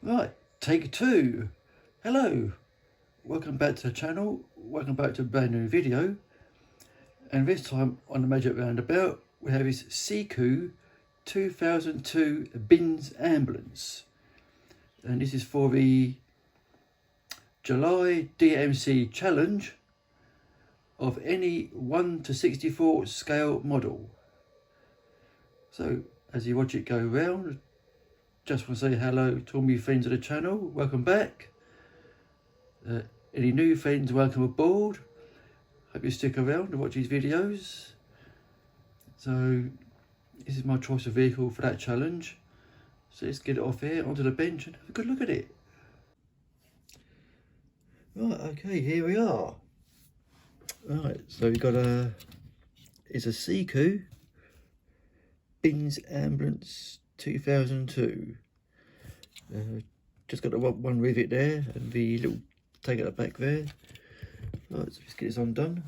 Right, take two. Hello, welcome back to the channel, welcome back to a brand new video. And this time on the Magic Roundabout we have this Siku 2002 Benz ambulance. And this is for the July DMC challenge of any 1:64 scale model. So as you watch it go round, just want to say hello to all my friends of the channel, welcome back. Any new friends, welcome aboard. Hope you stick around and watch these videos. So this is my choice of vehicle for that challenge. So let's get it off here onto the bench and have a good look at it. Right, okay, here we are. Right, so we've got it's a Siku Benz ambulance 2002. Just got the one rivet there and the little take at the back there. Right, so let's get this undone.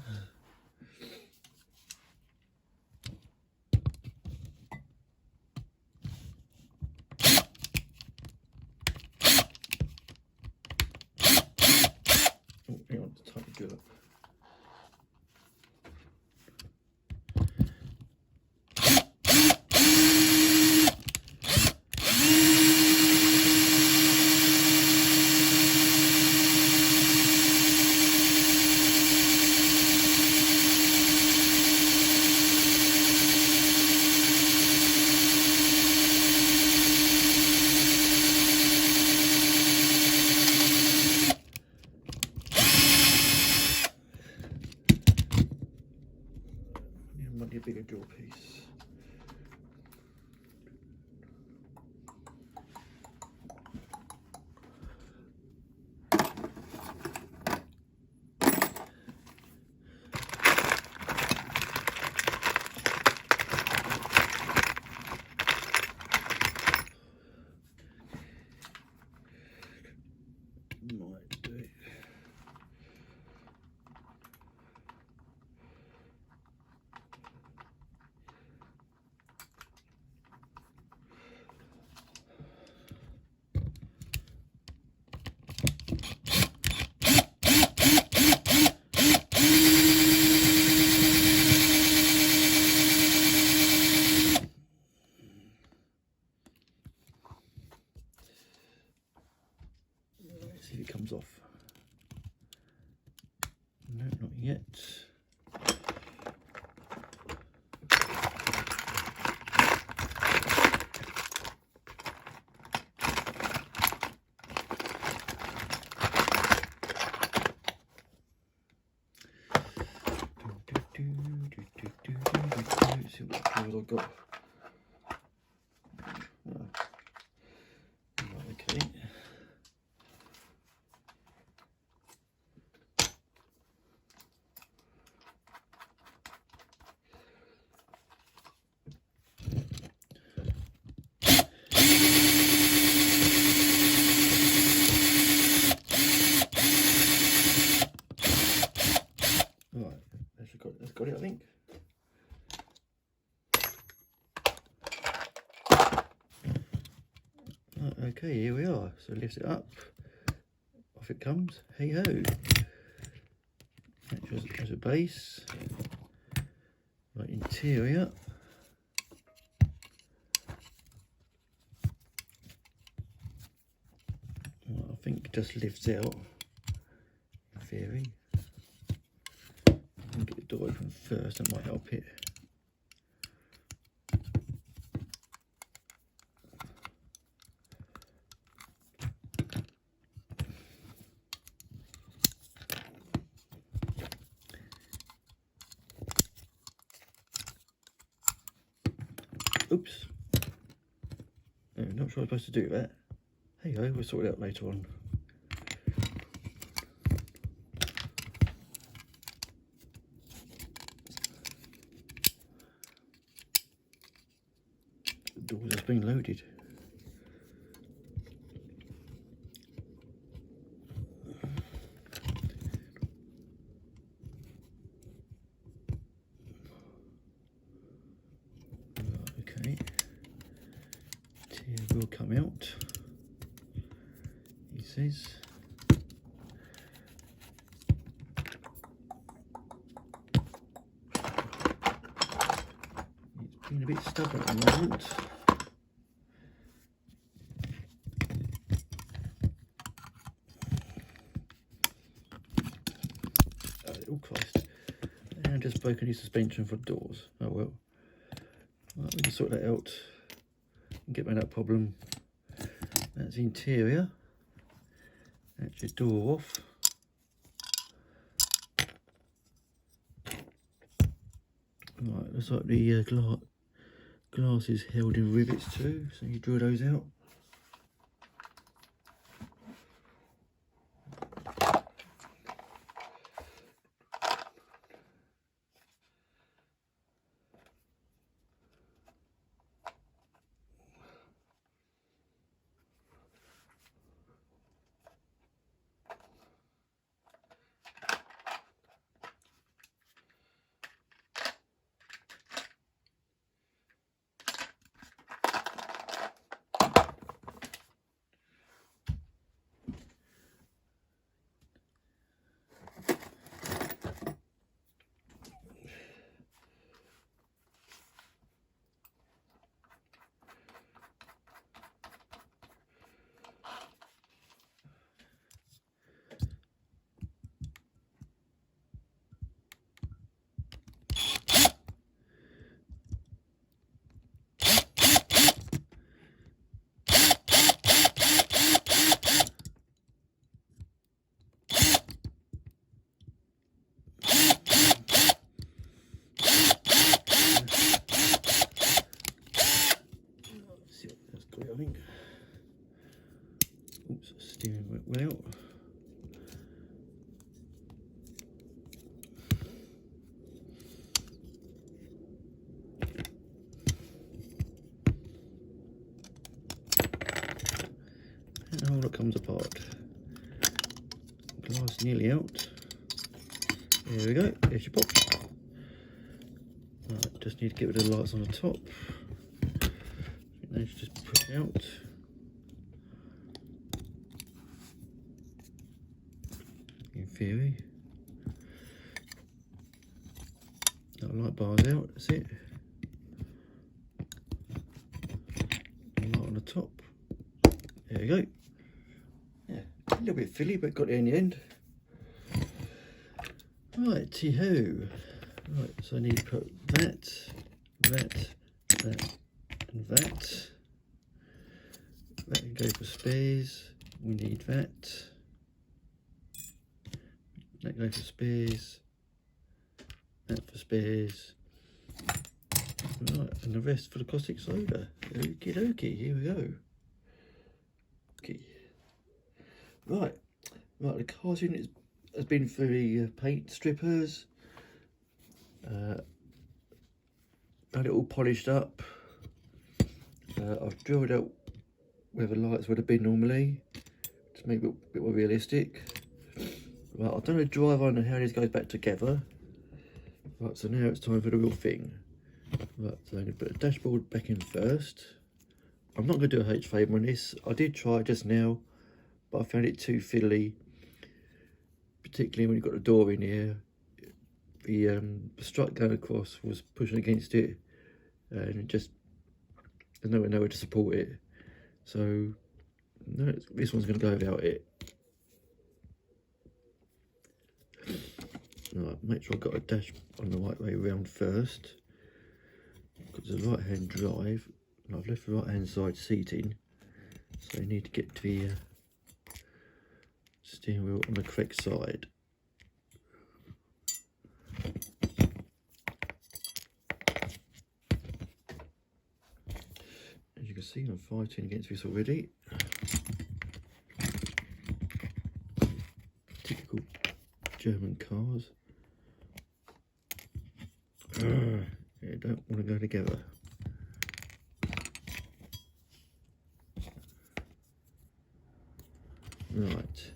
Oh, hang on, it's time to drill it. Might need a bigger drill piece. Might do. Let's see if it comes off. No, not yet. Let's see what tools I've got. Okay. Right, that's got it, I think. Right, okay, here we are. So lift it up, off it comes. Hey ho! There's a base. Right, interior. Well, I think it just lifts out. In theory. I'll get the door open first, that might help it. Oops. No, not sure I'm supposed to do that. There you go, we'll sort it out later on. The door has been loaded. Okay. Tear will come out. says. It's been a bit stubborn at the moment. Oh Christ. And just broken his suspension for doors. Oh well. Right, we can sort that out and get rid of that problem. That's the interior. That's your door off. Right, looks like the glass is held in rivets too, so you draw those out. I think. Oops, steering went out. And all that comes apart. Glass nearly out. There we go, there's your pop. Right, just need to get rid of the lights on the top. They should just push out. In theory. That light bar's out, that's it. Light on the top. There we go. Yeah, a little bit filly, but got it in the end. Right, tee-ho. Right, so I need to put that, and that. That can go for spares. We need that. That can go for spares. That for spares. Right, and the rest for the caustic soda. Okie dokie, here we go. Okay. Right, the car's unit has been through the paint strippers. Got it all polished up. I've drilled out where the lights would have been normally to make it a bit more realistic. Right, I've done a drive on how this goes back together. Right, so now it's time for the real thing. Right, so I'm going to put the dashboard back in first. I'm not going to do a H-frame on this. I did try just now, but I found it too fiddly. Particularly when you've got the door in here. The strut going across was pushing against it, and it just, there's nowhere to support it. So no, this one's going to go without it. Right, make sure I've got a dash on the right way around first. Because it's a right hand drive, and I've left the right hand side seating, so you need to get to the steering wheel on the correct side. As you can see, I'm fighting against this already. Typical German cars. They don't want to go together. Right.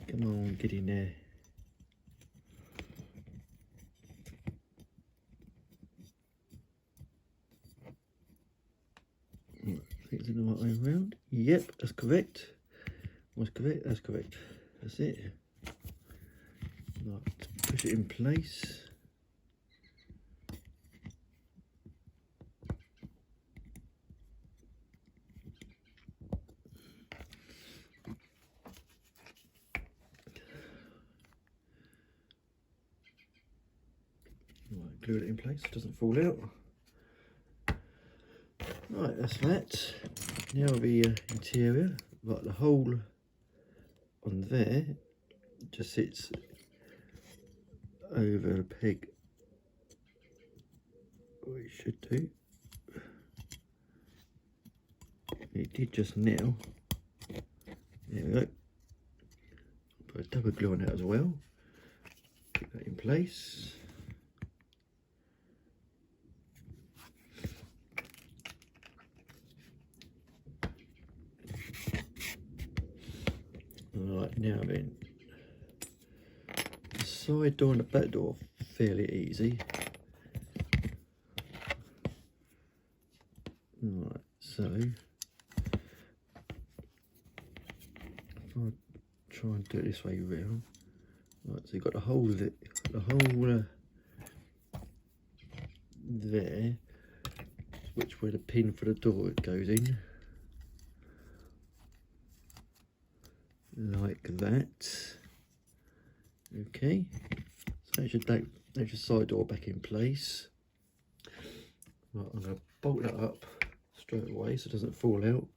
Come on, get in there. it the right way around? Yep, that's correct. What's correct? That's correct. That's it. Right, push it in place. Right, glue it in place, it doesn't fall out. Right, that's that. Now the interior, right, the hole on there just sits over a peg, or it should do. It did just now. There we go. Put a double glue on that as well. Keep that in place. Right, now then, the side door and the back door fairly easy. Right, so if I try and do it this way round, right, so you've got the hole there, there, which where the pin for the door goes in, like that. Okay, so that should take your side door back in place. Right, I'm going to bolt that up straight away so it doesn't fall out.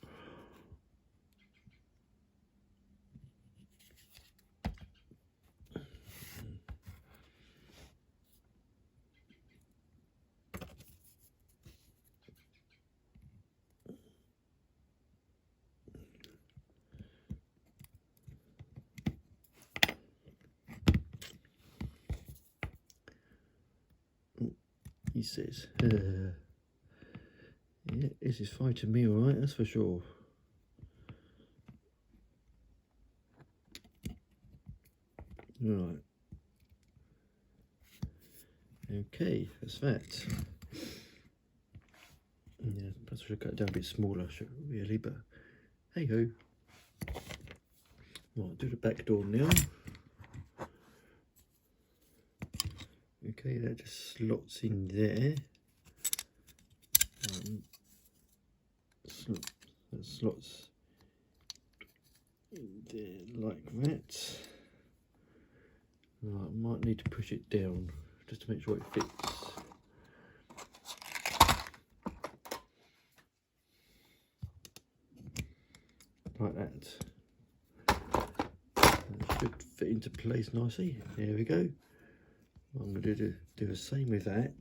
He says, yeah, this is fighting me all right, that's for sure. Right. Okay, that's that. Yeah, perhaps I should cut it down a bit smaller, really, but hey ho. Right, do the back door now. Okay, that just slots in there. That slots in there like that. Right, I might need to push it down just to make sure it fits. Like that. That should fit into place nicely. There we go. I'm going to do the same with that.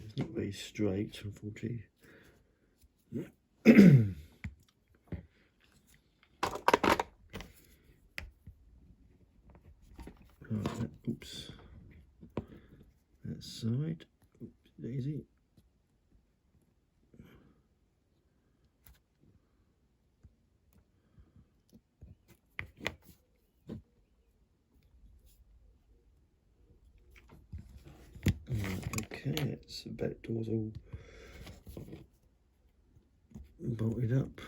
It's not very straight, unfortunately. Right, oops. That side. Oops, daisy. Okay, it's the back doors all bolted up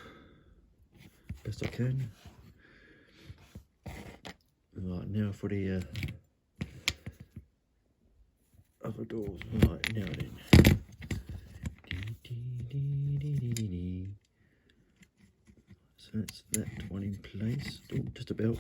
best I can. Right, now for the other doors. Right, now then. So that's that one in place. Oh, just about.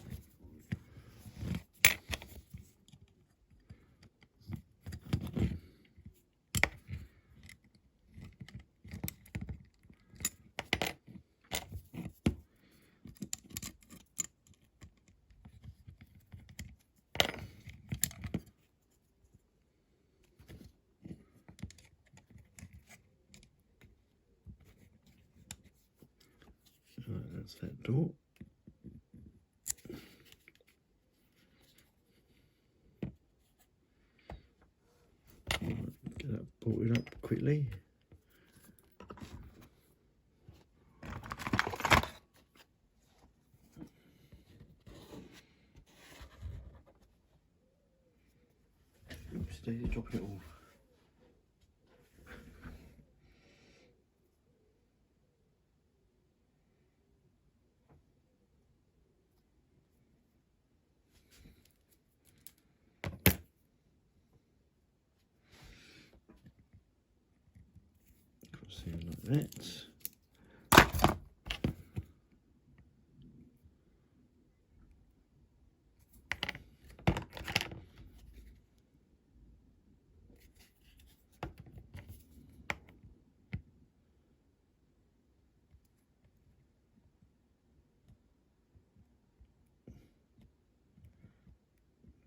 That's that door. Get that bolted up quickly. Oops, they're dropping it all. Cross here like that.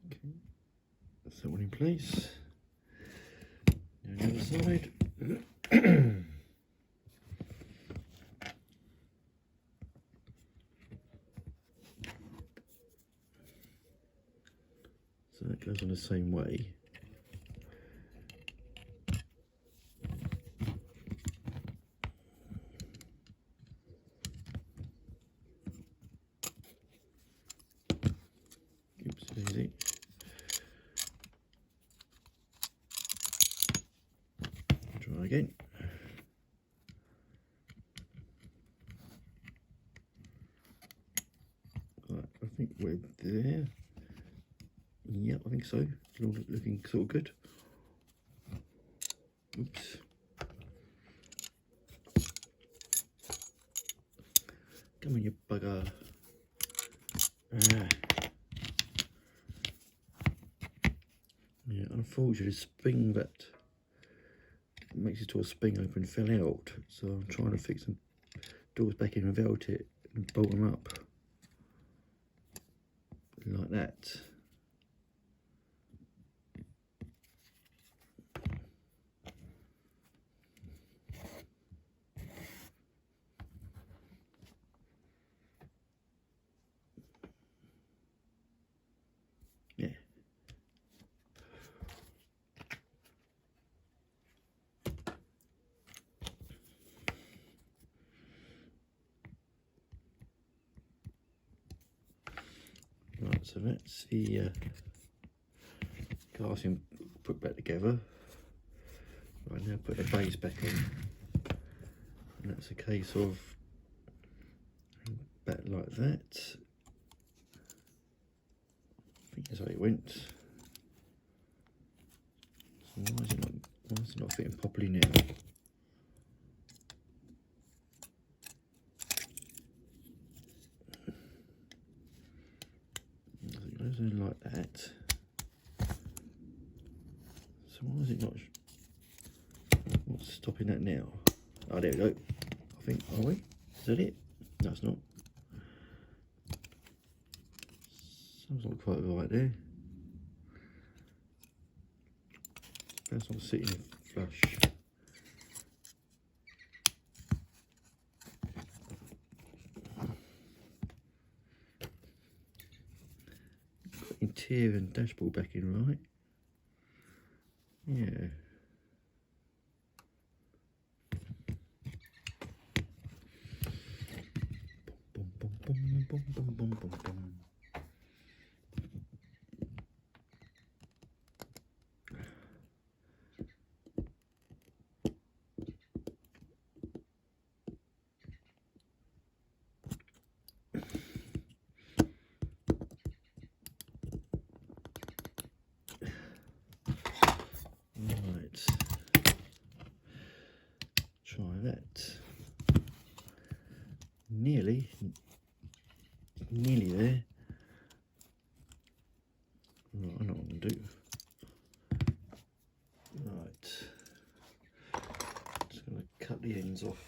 Okay, that's that one in place. Now the other side. So that goes on the same way. Oops, easy. Try again. Right, I think we're there. Yeah, I think so. It's all looking sort of good. Oops. Come on, you bugger. Ah. Yeah, unfortunately, the spring that makes it to a spring open fell out. So I'm trying to fix the doors back in without it and bolt them up. Like that. Yeah. Right, so that's the casting put back together. Right, now put the base back in. And that's a case of back like that. I think that's how it went. So why is it not fitting properly now? It goes in like that. So why is it not? What's stopping that now? Oh, there we go. I think, are we? Is that it? No, it's not. Sounds not quite right there. That's not sitting flush. Got interior and dashboard back in right. Yeah. Boom, boom, boom, boom, boom, boom, boom, boom. Right. Try that. Nearly there. Right, I know what I'm going to do. Right. Just going to cut the ends off.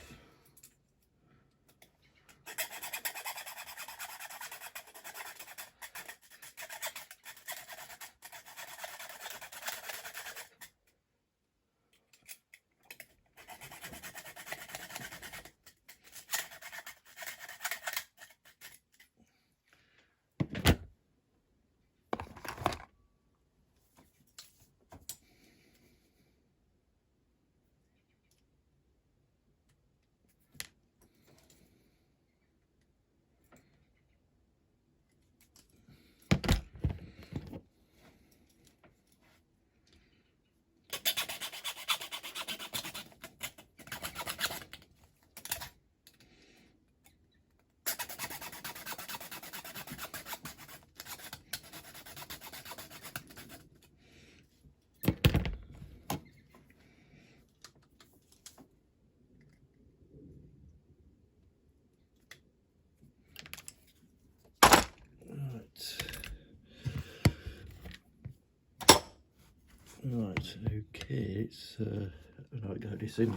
Right, okay, let's go this in.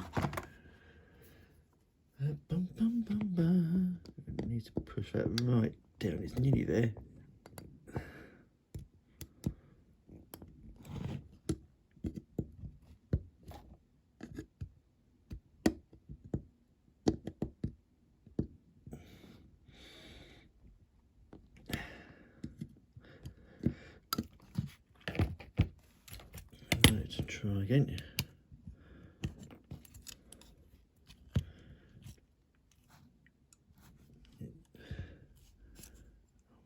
Bum, bum, bum, bum. I need to push that right down, it's nearly there. Let's try again. I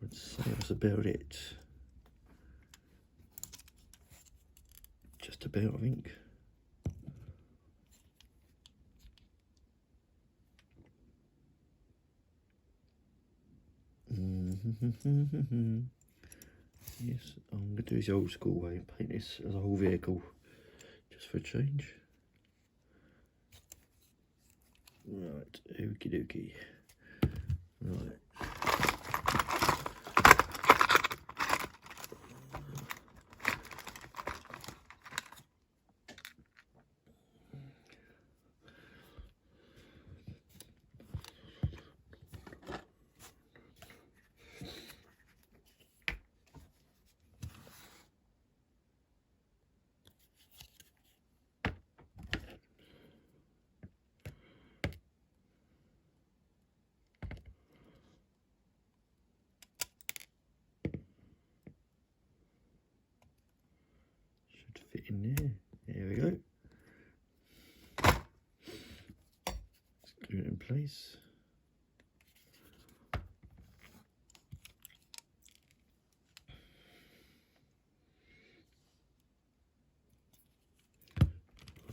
would say that's about it. Just about, I think. Yes, I'm going to do this old school way and paint this as a whole vehicle, just for a change. Right, okie dokie. Right. Should fit in there. There we go. Screw it in place.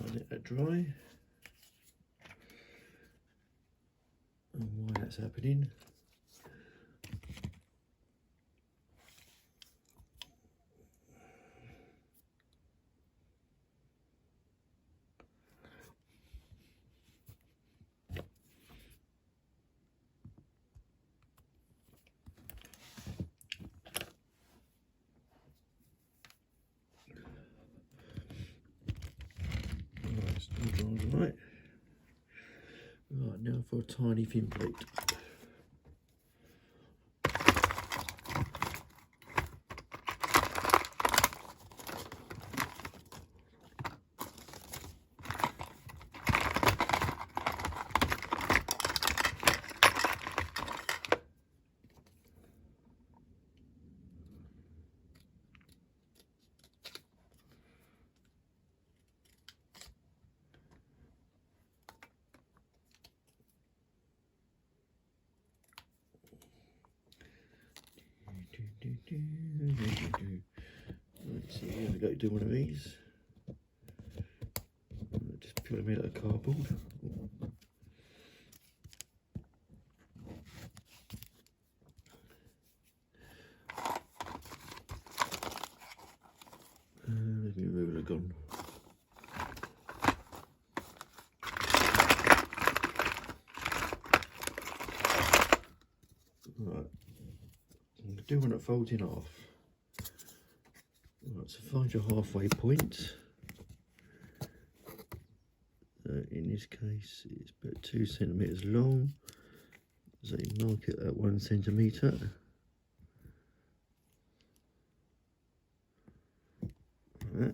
I'll let that dry. And while that's happening, right. Right, now for a tiny thin plate. Let's see, I've got to do one of these. Just put them out of cardboard. Where's my ruler gone? Right, I'm going to do one that folds in half. Right, so find your halfway point. In this case, it's about 2 centimetres long. So you mark it at 1 centimetre. Right.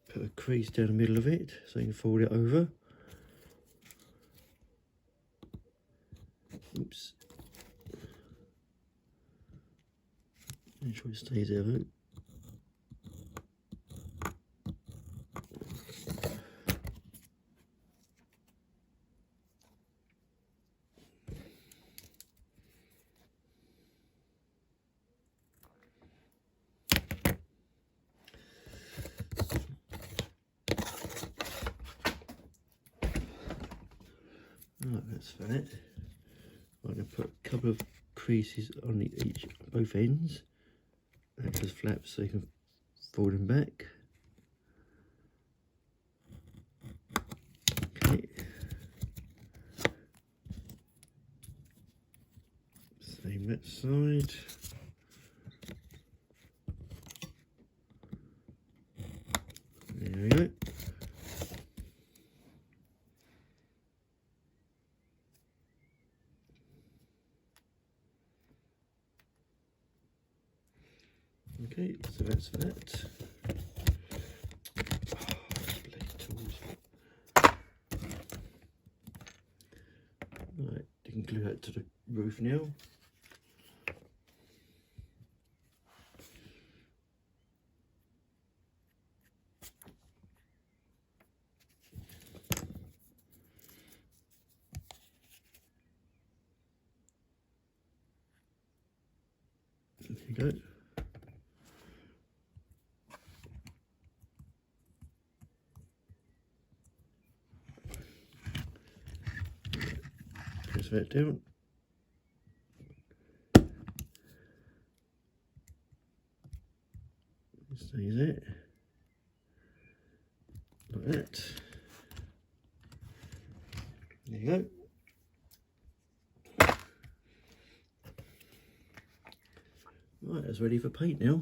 Put a crease down the middle of it so you can fold it over. Oops. Make sure it stays there though. Right, that's that. I'm going to put a couple of creases on both ends. Act as flaps so you can fold them back. Okay. Same that side. There we go. Okay, so that's that. Bloody tools. Right, you can glue that to the roof now. There you go. Press that down. Stays it. Like that. There you go. Right, that's ready for paint now.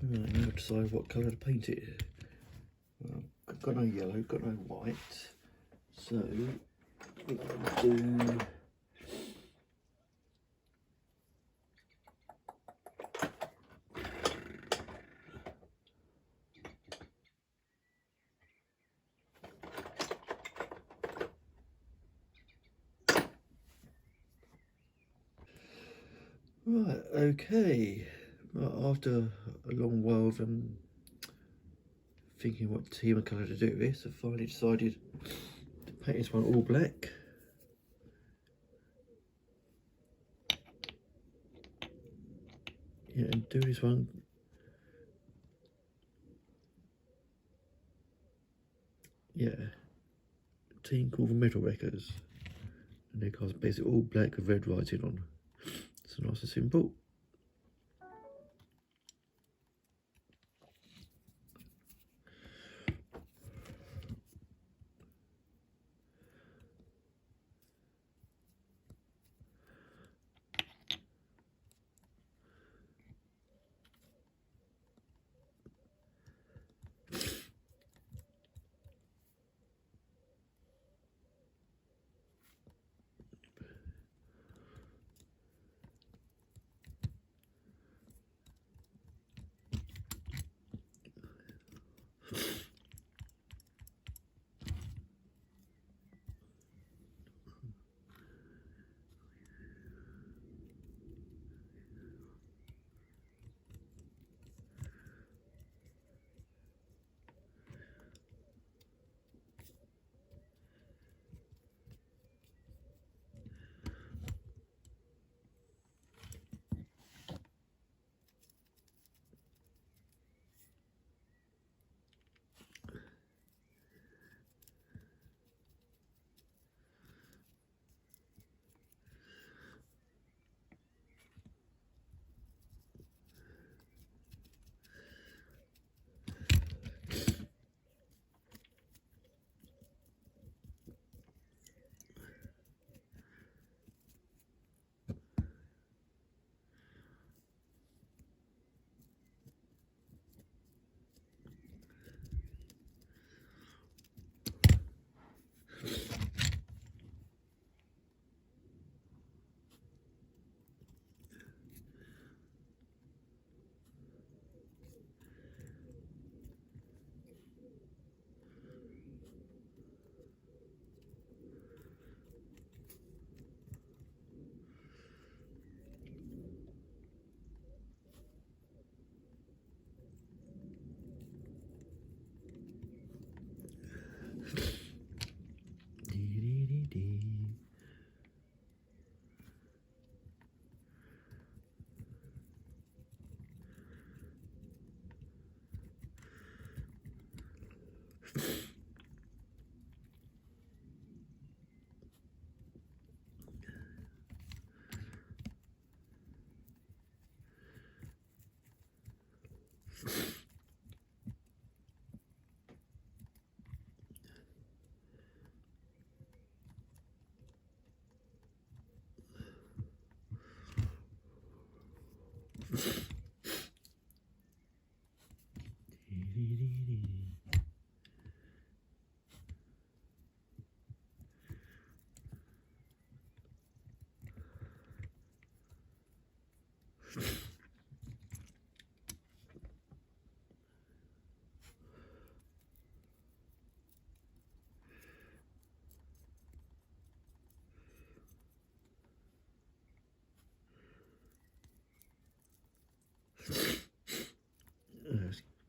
Right, now decide what colour to paint it. Well, I've got no yellow, got no white, so we're going to do right, okay. Right, after a long while of thinking what team of colour to do with this, I finally decided to paint this one all black. Yeah, and do this one team called the Metal Wreckers, and their car's basically all black with red writing on. It's nice and simple.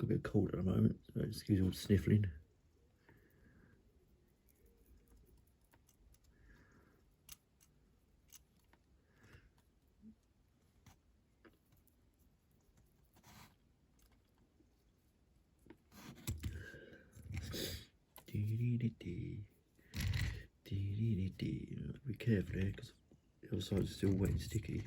a bit cold at the moment, so excuse all the sniffling. Be careful there, because the other side is still wet and sticky.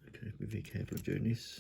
Okay, be very careful of doing this.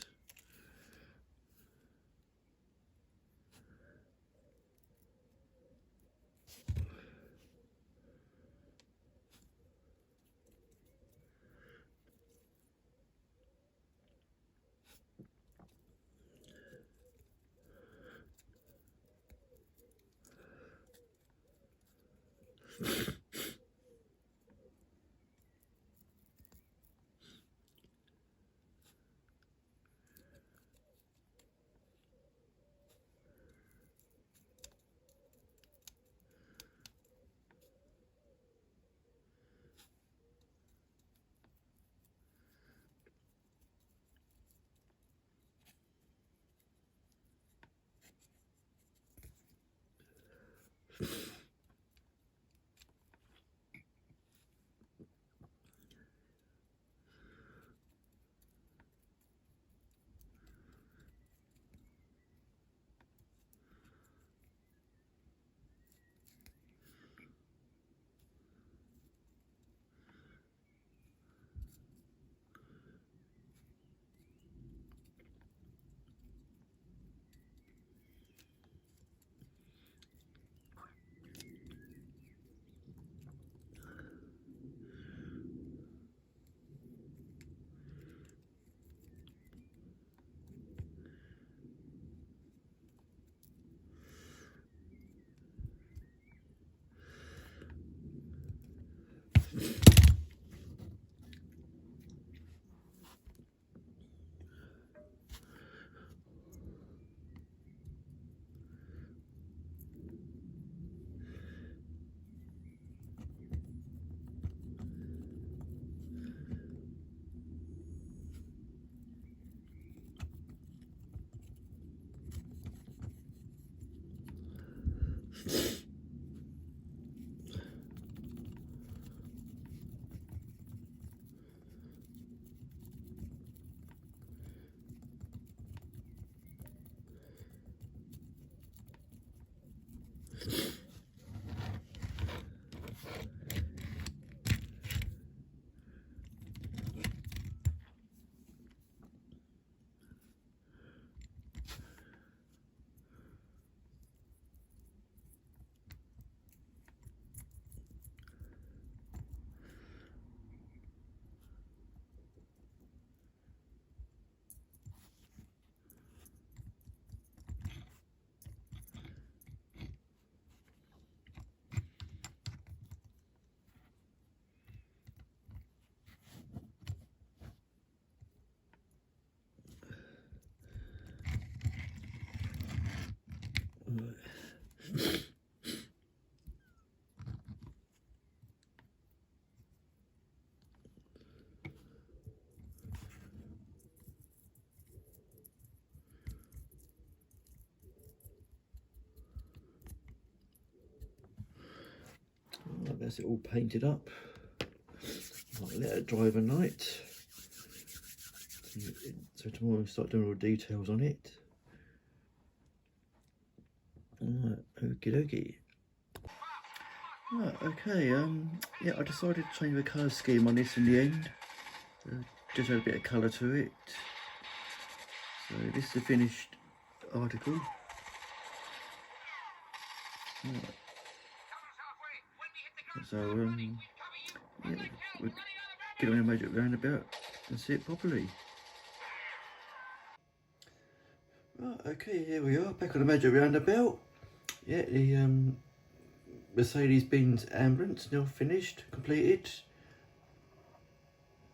that's it all painted up. Might let it dry overnight. So tomorrow we'll start doing all the details on it. Alright, okie dokie. Right, okay, yeah, I decided to change the colour scheme on this in the end. Just add a bit of colour to it. So this is the finished article. Right. So, yeah, we'll get on a major roundabout and see it properly. Right, okay, here we are, back on the major roundabout. Yeah, the Mercedes Benz ambulance now finished, completed.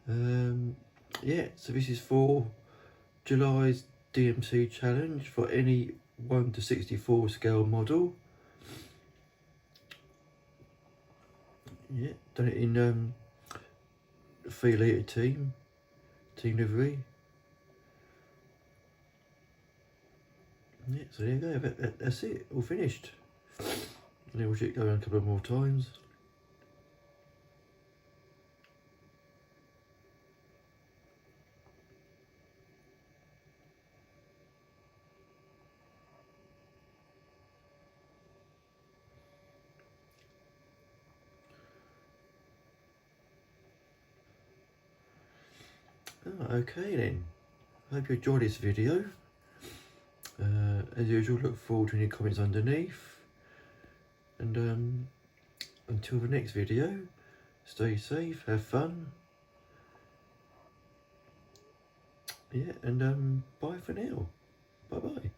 Yeah, so this is for July's DMC challenge for any 1 to 64 scale model. Yeah, done it in 3 litre team livery. Yeah, so there you go, that's it, all finished. And then we'll just go around a couple of more times. Oh, okay then, I hope you enjoyed this video. As usual, look forward to any comments underneath. And until the next video, stay safe, have fun. Yeah, and bye for now. Bye bye.